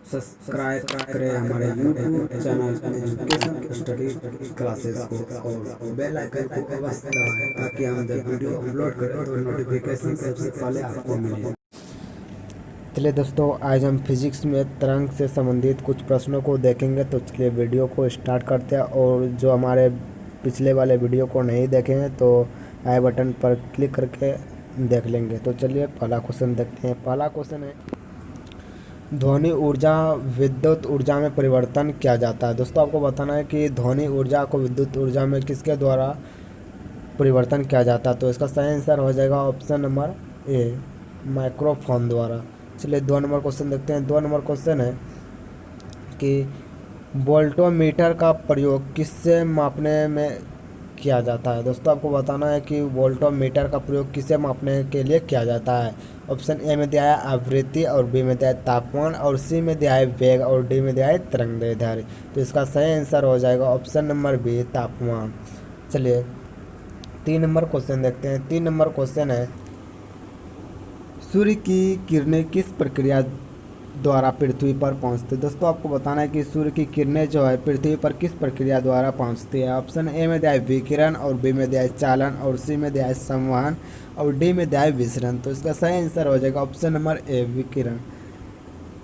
Subscribe करें हमारे YouTube channel education study classes को और बेल आइकन को अवश्य दबाएं ताकि हम जब वीडियो अपलोड करें तो नोटिफिकेशन सबसे पहले आपको मिले। चलिए दोस्तों, आज हम फिजिक्स में तरंग से संबंधित कुछ प्रश्नों को देखेंगे। तो चलिए वीडियो को स्टार्ट करते हैं। और जो हमारे पिछले वाले वीडियो को नहीं देखे हैं तो आई बटन पर क्लिक करके देख लेंगे। तो चलिए पहला क्वेश्चन देखते हैं। पहला क्वेश्चन है, ध्वनि ऊर्जा विद्युत ऊर्जा में परिवर्तन किया जाता है। दोस्तों आपको बताना है कि ध्वनि ऊर्जा को विद्युत ऊर्जा में किसके द्वारा परिवर्तन किया जाता है। तो इसका सही आंसर हो जाएगा ऑप्शन नंबर ए, माइक्रोफोन द्वारा। चलिए 2 नंबर क्वेश्चन देखते हैं। 2 नंबर क्वेश्चन है कि वोल्टोमीटर का प्रयोग किससे मापने में किया जाता है। दोस्तों आपको बताना है कि वोल्टोमीटर का प्रयोग किसे मापने के लिए किया जाता है। ऑप्शन ए में दिया है आवृत्ति, और बी में दिया है तापमान, और सी में दिया है वेग, और डी में दिया है तरंगदैर्घ्य। तो इसका सही आंसर हो जाएगा ऑप्शन नंबर बी, तापमान। चलिए 3 नंबर क्वेश्चन देखते हैं। 3 नंबर क्वेश्चन है, सूर्य की किरणें किस प्रक्रिया द्वारा पृथ्वी पर पहुंचती है। दोस्तों आपको बताना है कि सूर्य की किरणें जो है पृथ्वी पर किस प्रक्रिया द्वारा पहुंचती है। ऑप्शन ए में दिया है विकिरण, और बी में दिया है चालन, और सी में दिया है संवहन, और डी में दिया है विसरण। तो इसका सही आंसर हो जाएगा ऑप्शन नंबर ए, विकिरण।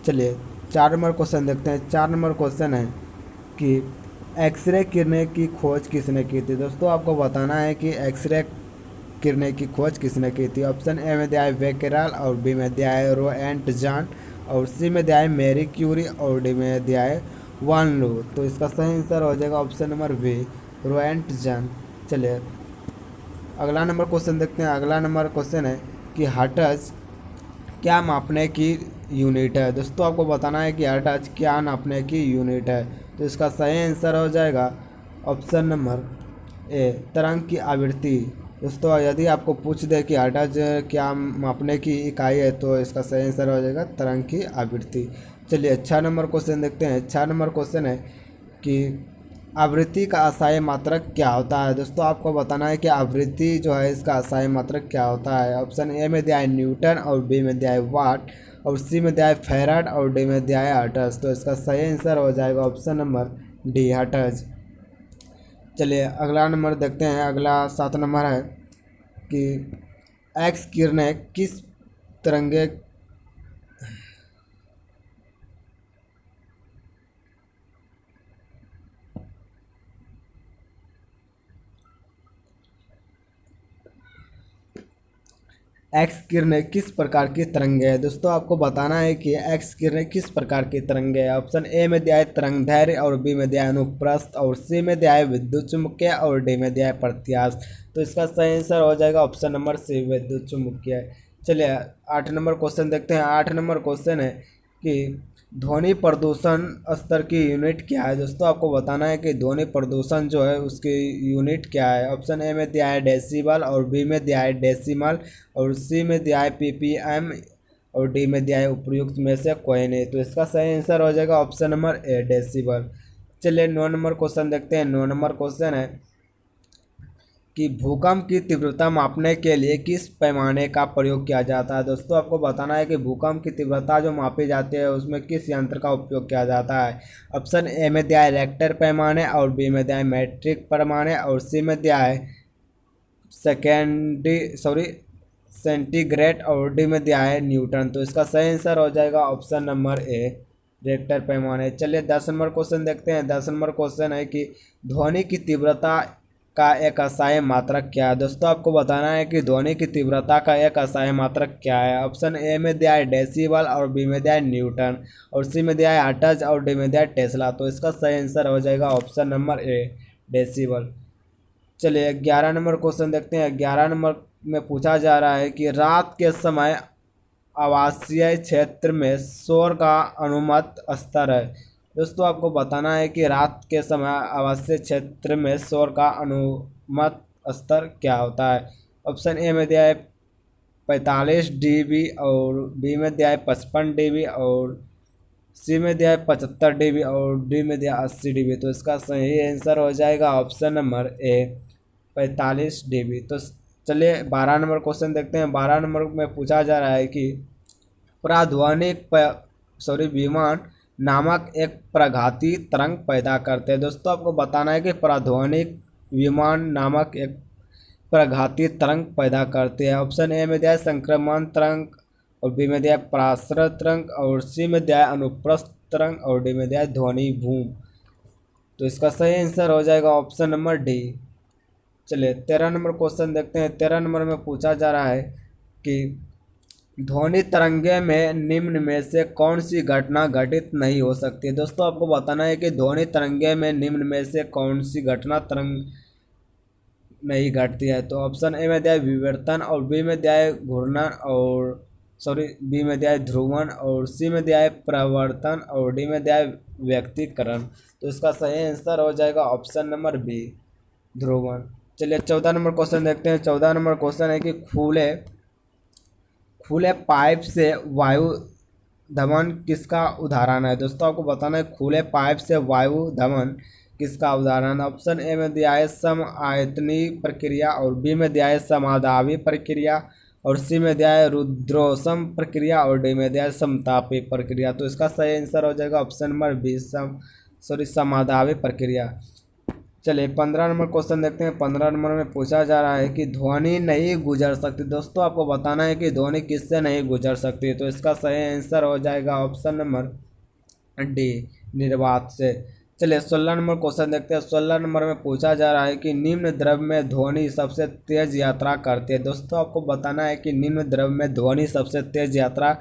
चलिए 4 नंबर क्वेश्चन देखते हैं। 4 नंबर क्वेश्चन है कि एक्सरे किरणें की खोज किसने की थी। दोस्तों आपको बताना है कि एक्सरे किरणें की खोज किसने की थी। ऑप्शन ए में दिया है बेकेरेल, और बी में दिया है रोएंटजान, और सी में दिया है मैरी क्यूरी, और डी में दिया है वान लू। तो इसका सही आंसर हो जाएगा ऑप्शन नंबर बी, रोएंटजान। चलिए अगला नंबर क्वेश्चन देखते हैं। अगला नंबर क्वेश्चन है कि हर्ट्ज क्या मापने की यूनिट है। दोस्तों आपको बताना है कि हर्ट्ज क्या नापने की यूनिट है। तो इसका सही आंसर हो जाएगा ऑप्शन नंबर ए, तरंग की आवृत्ति। दोस्तों यदि आपको पूछ दे कि हर्ट्ज क्या मापने की इकाई है तो इसका सही आंसर हो जाएगा तरंग की आवृत्ति। चलिए 6 नंबर क्वेश्चन देखते हैं। 6 नंबर क्वेश्चन है कि आवृत्ति का अस्थायी मात्रक क्या होता है। दोस्तों आपको बताना है कि आवृत्ति जो है इसका अस्थायी मात्रक क्या होता है। ऑप्शन ए में दिया है न्यूटन, और बी में दिया है वाट, और सी में दिया है फैराड, और डी में दिया है हर्ट्ज। तो इसका सही आंसर हो जाएगा ऑप्शन नंबर डी, हर्ट्ज। चलिए अगला नंबर देखते हैं। अगला 7 नंबर है कि एक्स किरणें किस तरंगे एक्स किरणें किस प्रकार की तरंगे है। दोस्तों आपको बताना है कि एक्स किरणें किस प्रकार की तरंगे है। ऑप्शन ए में दिया है तरंगदैर्घ्य, और बी में दिया है अनुप्रस्थ, और सी में दिया है विद्युत चुम्बकीय, और डी में दिया है प्रत्यास्थ। तो इसका सही आंसर हो जाएगा ऑप्शन नंबर सी, विद्युत चुम्बकीय। चलिए 8 नंबर क्वेश्चन देखते हैं। 8 नंबर क्वेश्चन है कि ध्वनि प्रदूषण स्तर की यूनिट क्या है। दोस्तों आपको बताना है कि ध्वनि प्रदूषण जो है उसकी यूनिट क्या है। ऑप्शन ए में दिया है डेसिबल, और बी में दिया है डेसिमल, और सी में दिया है पीपीएम, और डी में दिया है उपयुक्त में से कोई नहीं। तो इसका सही आंसर हो जाएगा ऑप्शन नंबर ए, डेसिबल। चलिए 9 नंबर क्वेश्चन देखते हैं। 9 नंबर क्वेश्चन है कि भूकंप की तीव्रता मापने के लिए किस पैमाने का प्रयोग किया जाता है। दोस्तों आपको बताना है कि भूकंप की तीव्रता जो मापी जाती है उसमें किस यंत्र का उपयोग किया जाता है। ऑप्शन ए में दिया है रेक्टर पैमाने, और बी में दिया है मैट्रिक पैमाने, और सी में दिया है सेंटीग्रेड, और डी में दिया है न्यूटन। तो इसका सही आंसर हो जाएगा ऑप्शन नंबर ए, रेक्टर पैमाने। चलिए 10 नंबर क्वेश्चन देखते हैं। 10 नंबर क्वेश्चन है कि ध्वनि की तीव्रता का एक अस्थायी मात्रक क्या है। दोस्तों आपको बताना है कि ध्वनि की तीव्रता का एक अस्थायी मात्रक क्या है। ऑप्शन ए में दिया है डेसिबल, और बी में दिया है न्यूटन, और सी में दिया है हर्ट्ज, और डी में दिया है टेस्ला। तो इसका सही आंसर हो जाएगा ऑप्शन नंबर ए, डेसिबल। चलिए 11 नंबर क्वेश्चन देखते हैं। 11 नंबर में पूछा जा रहा है कि रात के समय आवासीय क्षेत्र में शोर का अनुमत स्तर है। दोस्तों आपको बताना है कि रात के समय आवासीय क्षेत्र में शोर का अनुमत स्तर क्या होता है। ऑप्शन ए में दिया है 45 dB, और बी में दिया है 55 dB, और सी में दिया है 75 dB, और डी में दिया 80 dB। तो इसका सही आंसर हो जाएगा ऑप्शन नंबर ए, 45 dB। तो चलिए 12 नंबर क्वेश्चन देखते हैं। 12 नंबर में पूछा जा रहा है कि प्राध्वनिक विमान नामक एक प्रघाती तरंग पैदा करते हैं। दोस्तों आपको बताना है कि प्राध्वनिक विमान नामक एक प्रघाती तरंग पैदा करते हैं। ऑप्शन ए में दिया है संक्रमण तरंग, और बी में दिया है पराश्रय तरंग, और सी में दिया है अनुप्रस्थ तरंग, और डी में दिया है ध्वनि भूम। तो इसका सही आंसर हो जाएगा ऑप्शन नंबर डी। चलिए 13 नंबर क्वेश्चन देखते हैं। 13 नंबर में पूछा जा रहा है कि ध्वनि तरंगे में निम्न में से कौन सी घटना घटित नहीं हो सकती। दोस्तों आपको बताना है कि ध्वनि तरंगे में निम्न में से कौन सी घटना तरंग नहीं घटती है। तो ऑप्शन ए में दिया है विवर्तन, और बी में दिया है घूर्णन, और बी में दिया है ध्रुवण, और सी में दिया है प्रवर्तन, और डी में दिया है व्यक्तिकरण। तो इसका सही आंसर हो जाएगा ऑप्शन नंबर बी, ध्रुवण। चलिए 14 नंबर क्वेश्चन देखते हैं। 14 नंबर क्वेश्चन है कि खुले खुले पाइप से वायु धमन किसका उदाहरण है। दोस्तों आपको बताना है खुले पाइप से वायु धमन किसका उदाहरण। ऑप्शन ए में दिया है सम आयतनीय प्रक्रिया, और बी में दिया है समाधावी प्रक्रिया, और सी में दिया है रुद्रोषम प्रक्रिया, और डी में दिया है समतापी प्रक्रिया। तो इसका सही आंसर हो जाएगा ऑप्शन नंबर बी, समाधावी प्रक्रिया। चलिए 15 नंबर क्वेश्चन देखते हैं। 15 नंबर में पूछा जा रहा है कि ध्वनि नहीं गुजर सकती। दोस्तों आपको बताना है कि ध्वनि किससे नहीं गुजर सकती। तो इसका सही आंसर हो जाएगा ऑप्शन नंबर डी, निर्वात से। चलिए 16 नंबर क्वेश्चन देखते हैं। 16 नंबर में पूछा जा रहा है कि निम्न द्रव में ध्वनि सबसे तेज यात्रा करती है। दोस्तों आपको बताना है कि निम्न द्रव में ध्वनि सबसे तेज यात्रा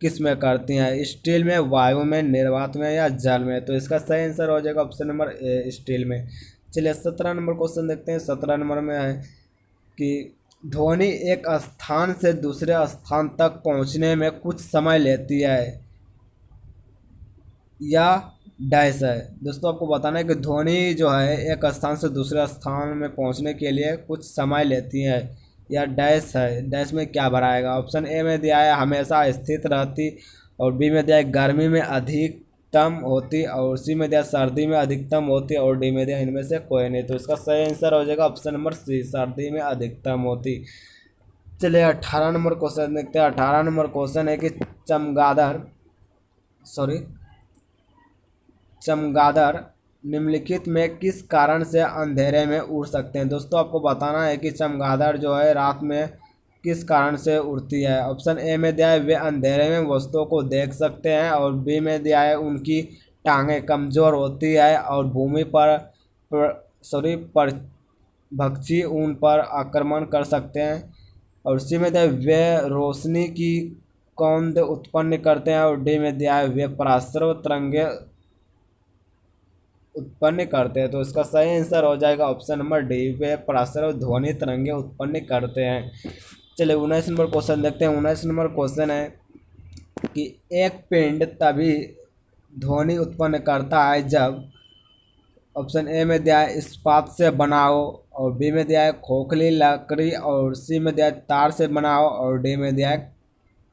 किस में करती हैं, स्टील में, वायु में, निर्वात में, या जल में। तो इसका सही आंसर हो जाएगा ऑप्शन नंबर ए, स्टील में। चलिए 17 नंबर क्वेश्चन देखते हैं। 17 नंबर में है कि ध्वनि एक स्थान से दूसरे स्थान तक पहुंचने में कुछ समय लेती है या डैश है। दोस्तों आपको बताना है कि ध्वनि जो है एक स्थान से दूसरे स्थान में पहुंचने के लिए कुछ समय लेती है या डैश है। डैश में क्या भराएगा। ऑप्शन ए में दिया है हमेशा स्थित रहती, और बी में दिया है गर्मी में अधिकतम होती, और सी में दिया सर्दी में अधिकतम होती, और डी में दिया इनमें से कोई नहीं। तो इसका सही आंसर हो जाएगा ऑप्शन नंबर सी, सर्दी में अधिकतम होती। चलिए 18 नंबर क्वेश्चन देखते हैं। 18 नंबर क्वेश्चन है कि चमगादड़ निम्नलिखित में किस कारण से अंधेरे में उड़ सकते हैं। दोस्तों आपको बताना है कि चमगादड़ जो है रात में किस कारण से उड़ती है। ऑप्शन ए में दिया है वे अंधेरे में वस्तुओं को देख सकते हैं, और बी में दिया है उनकी टांगें कमज़ोर होती है और भूमि पर भक्षी उन पर आक्रमण कर सकते हैं, और सी में दिया है वे रोशनी की कौंध उत्पन्न करते हैं, और डी में दिया है वे पराश्रय तरंगे उत्पन्न करते हैं। तो इसका सही आंसर हो जाएगा ऑप्शन नंबर डी, वे पराश्रय ध्वनि तरंगे उत्पन्न करते हैं। चलिए 19 नंबर क्वेश्चन देखते हैं। 19 नंबर क्वेश्चन है कि एक पिंड तभी ध्वनि उत्पन्न करता है जब, ऑप्शन ए में दिया है इस्पात से बना हो, और बी में दिया है खोखली लकड़ी, और सी में दिया है तार से बना हो, और डी में दिया है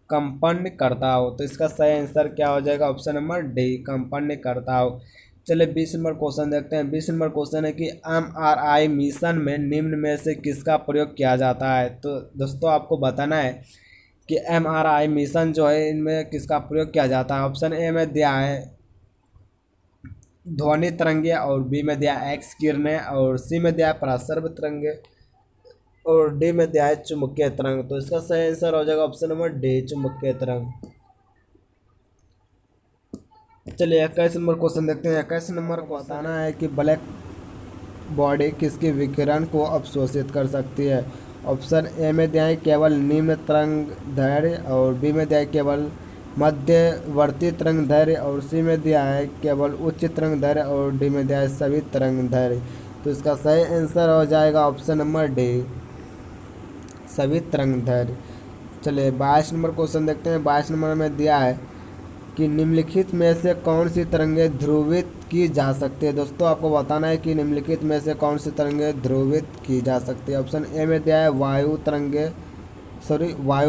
कंपन करता हो। तो इसका सही आंसर क्या हो जाएगा ऑप्शन नंबर डी, कंपन करता हो। चलिए 20 नंबर क्वेश्चन देखते हैं। 20 नंबर क्वेश्चन है कि एमआरआई मिशन में निम्न में से किसका प्रयोग किया जाता है। तो दोस्तों आपको बताना है कि एमआरआई मिशन जो है इनमें किसका प्रयोग किया जाता है। ऑप्शन ए में दिया है ध्वनि तरंगे, और बी में दिया है एक्स किरणें, और सी में दिया है पराश्रय तरंगे, और डी में दिया है चुंबकीय तरंग। तो इसका सही आंसर हो जाएगा ऑप्शन नंबर डी, चुंबकीय तरंग। चलिए 21 नंबर क्वेश्चन देखते हैं। 21 नंबर को बताना है कि ब्लैक बॉडी किसके विकिरण को अवशोषित कर सकती है। ऑप्शन ए में दिया है केवल निम्न तरंग दैर्घ्य, और बी में दिया है केवल मध्यवर्ती तरंग दैर्घ्य, और सी में दिया है केवल उच्च तरंग दैर्घ्य, और डी में दिया है सभी तरंग दैर्घ्य। तो इसका सही आंसर हो जाएगा ऑप्शन नंबर डी, सभी तरंग दैर्घ्य। चलिए 22 नंबर क्वेश्चन देखते हैं। 22 नंबर में दिया है कि निम्नलिखित में से कौन सी तरंगें ध्रुवित की जा सकती है। दोस्तों आपको बताना है कि निम्नलिखित में से कौन सी तरंगें ध्रुवित की जा सकती है। ऑप्शन ए में दिया है वायु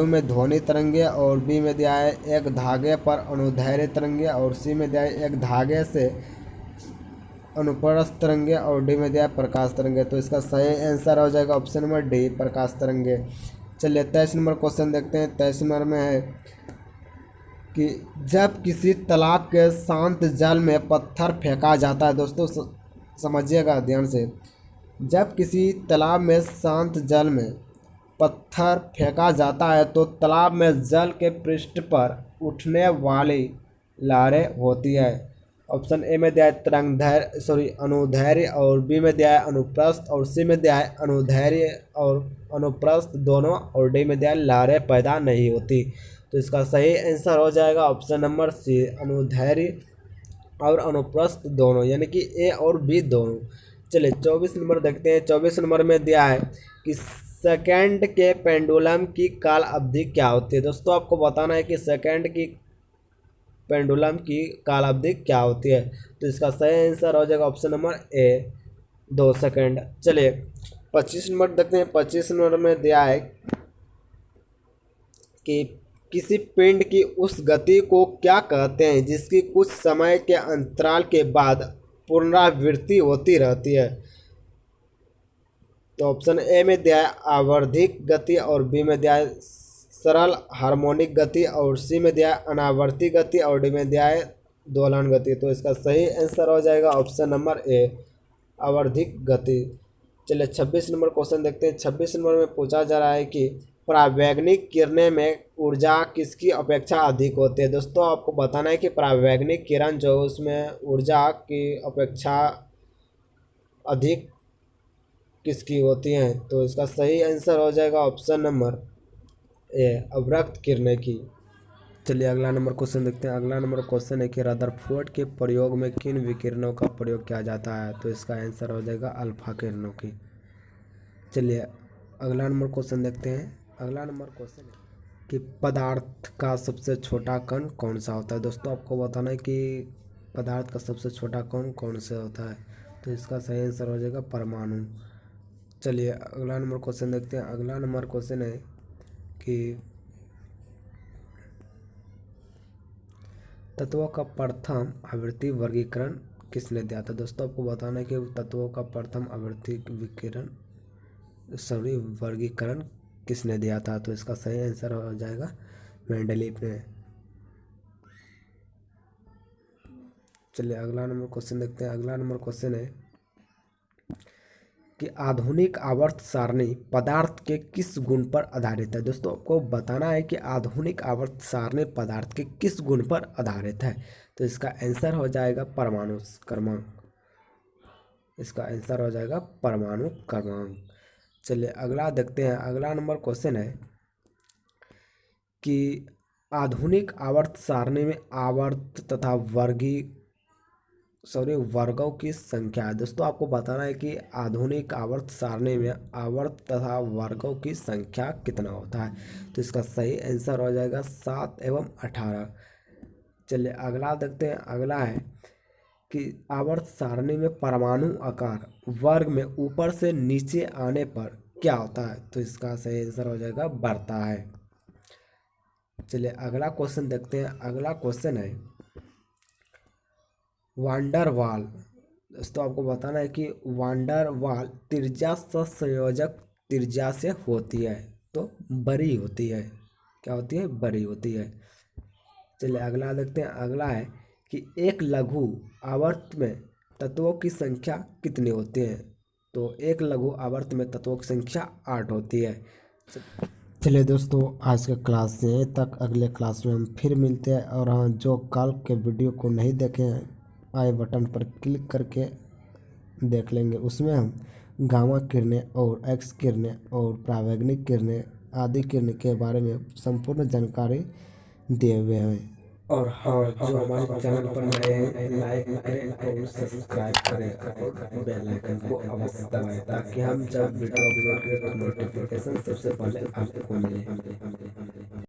में ध्वनि तरंगे, और बी में दिया है एक धागे पर अनुदैर्घ्य तरंगे, और सी में दिया है एक धागे से अनुप्रस्थ तरंगे, और डी में दिया है प्रकाश तरंगे। तो इसका सही आंसर हो जाएगा ऑप्शन नंबर डी, प्रकाश तरंगे। चलिए 23 नंबर क्वेश्चन देखते हैं। 23 नंबर में है कि जब किसी तालाब के शांत जल में पत्थर फेंका जाता है, दोस्तों समझिएगा ध्यान से। जब किसी तालाब में शांत जल में पत्थर फेंका जाता है तो तालाब में जल के पृष्ठ पर उठने वाली लहरें होती है। ऑप्शन ए में दिया है तरंगधैर्य अनुदैर्घ्य, और बी में दिया है अनुप्रस्थ, और सी में दिया है अनुदैर्घ्य और अनुप्रस्थ दोनों, और डी में दिया है लहरें पैदा नहीं होती। तो इसका सही आंसर हो जाएगा ऑप्शन नंबर सी, अनुदैर्घ्य और अनुप्रस्थ दोनों, यानी कि ए और बी दोनों। चलिए 24 नंबर देखते हैं। 24 नंबर में दिया है कि सेकंड के पेंडुलम की काल अवधि क्या होती है। दोस्तों आपको बताना है कि सेकंड की पेंडुलम की काल अवधि क्या होती है। तो इसका सही आंसर हो जाएगा ऑप्शन नंबर ए, 2 सेकंड। चलिए 25 नंबर देखते हैं। 25 नंबर में दिया है कि किसी पिंड की उस गति को क्या कहते हैं जिसकी कुछ समय के अंतराल के बाद पुनरावृत्ति होती रहती है। तो ऑप्शन ए में दिया है आवर्धिक गति, और बी में दिया है सरल हार्मोनिक गति, और सी में दिया है अनावर्ती गति, और डी में दिया है दोलन गति। तो इसका सही आंसर हो जाएगा ऑप्शन नंबर ए, आवर्धिक गति। चलिए 26 नंबर क्वेश्चन देखते हैं। 26 नंबर में पूछा जा रहा है कि परावैंगनिक किरणें में ऊर्जा किसकी अपेक्षा अधिक होती है। दोस्तों आपको बताना है कि परावैंगनिक किरण जो उसमें ऊर्जा की अपेक्षा अधिक किसकी होती हैं। तो इसका सही आंसर हो जाएगा ऑप्शन नंबर ए, अवरक्त किरणें की। चलिए अगला नंबर क्वेश्चन देखते हैं। अगला नंबर क्वेश्चन है कि रदरफोर्ड के प्रयोग में किन विकिरणों का प्रयोग किया जाता है। तो इसका आंसर हो जाएगा अल्फा किरणों की। चलिए अगला नंबर क्वेश्चन देखते हैं। अगला नंबर क्वेश्चन है कि पदार्थ का सबसे छोटा कण कौन सा होता है। दोस्तों आपको बताना है कि पदार्थ का सबसे छोटा कण कौन सा होता है। तो इसका सही आंसर हो जाएगा परमाणु। चलिए अगला नंबर क्वेश्चन देखते हैं। अगला नंबर क्वेश्चन है कि तत्वों का प्रथम आवृत्ति वर्गीकरण किसने दिया था। दोस्तों आपको बताना है कि तत्वों का प्रथम आवृत्ति वर्गीकरण किसने दिया था। तो इसका सही आंसर हो जाएगा मेंडलीव ने। चलिए अगला नंबर क्वेश्चन देखते हैं। अगला नंबर क्वेश्चन है कि आधुनिक आवर्त सारणी पदार्थ के किस गुण पर आधारित है। दोस्तों आपको बताना है कि आधुनिक आवर्त सारणी पदार्थ के किस गुण पर आधारित है। तो इसका आंसर हो जाएगा परमाणु क्रमांक। इसका आंसर हो जाएगा परमाणु क्रमांक। चलिए अगला देखते हैं। अगला नंबर क्वेश्चन है कि आधुनिक आवर्त सारणी में आवर्त तथा वर्गों की संख्या है। दोस्तों आपको बताना है कि आधुनिक आवर्त सारणी में आवर्त तथा वर्गों की संख्या कितना होता है। तो इसका सही आंसर हो जाएगा 7 एवं 18। चलिए अगला देखते हैं। अगला है कि आवर्त सारणी में परमाणु आकार वर्ग में ऊपर से नीचे आने पर क्या होता है। तो इसका सही आंसर हो जाएगा बढ़ता है। चलिए अगला क्वेश्चन देखते हैं। अगला क्वेश्चन है वांडर वाल। दोस्तों आपको बताना है कि वांडर वाल त्रिज्या संयोजक त्रिज्या से होती है तो बड़ी होती है। क्या होती है? बड़ी होती है। चलिए अगला देखते हैं। अगला है कि एक लघु आवर्त में तत्वों की संख्या कितनी होती है। तो एक लघु आवर्त में तत्वों की संख्या 8 होती है। चलिए दोस्तों आज के क्लास से यहीं तक। अगले क्लास में हम फिर मिलते हैं। और हाँ, जो कल के वीडियो को नहीं देखे हैं आई बटन पर क्लिक करके देख लेंगे। उसमें हम गामा किरणें और एक्स किरणें और परावैंगनिक किरणें आदि किरणें के बारे में संपूर्ण जानकारी दिए हुए हैं। और हाँ, जो हमारे चैनल पर नए हैं लाइक करें और सब्सक्राइब करें और बेल आइकन को अवश्य दबाएं ताकि हम जब वीडियो अपलोड करें तो नोटिफिकेशन सबसे पहले आपको मिले।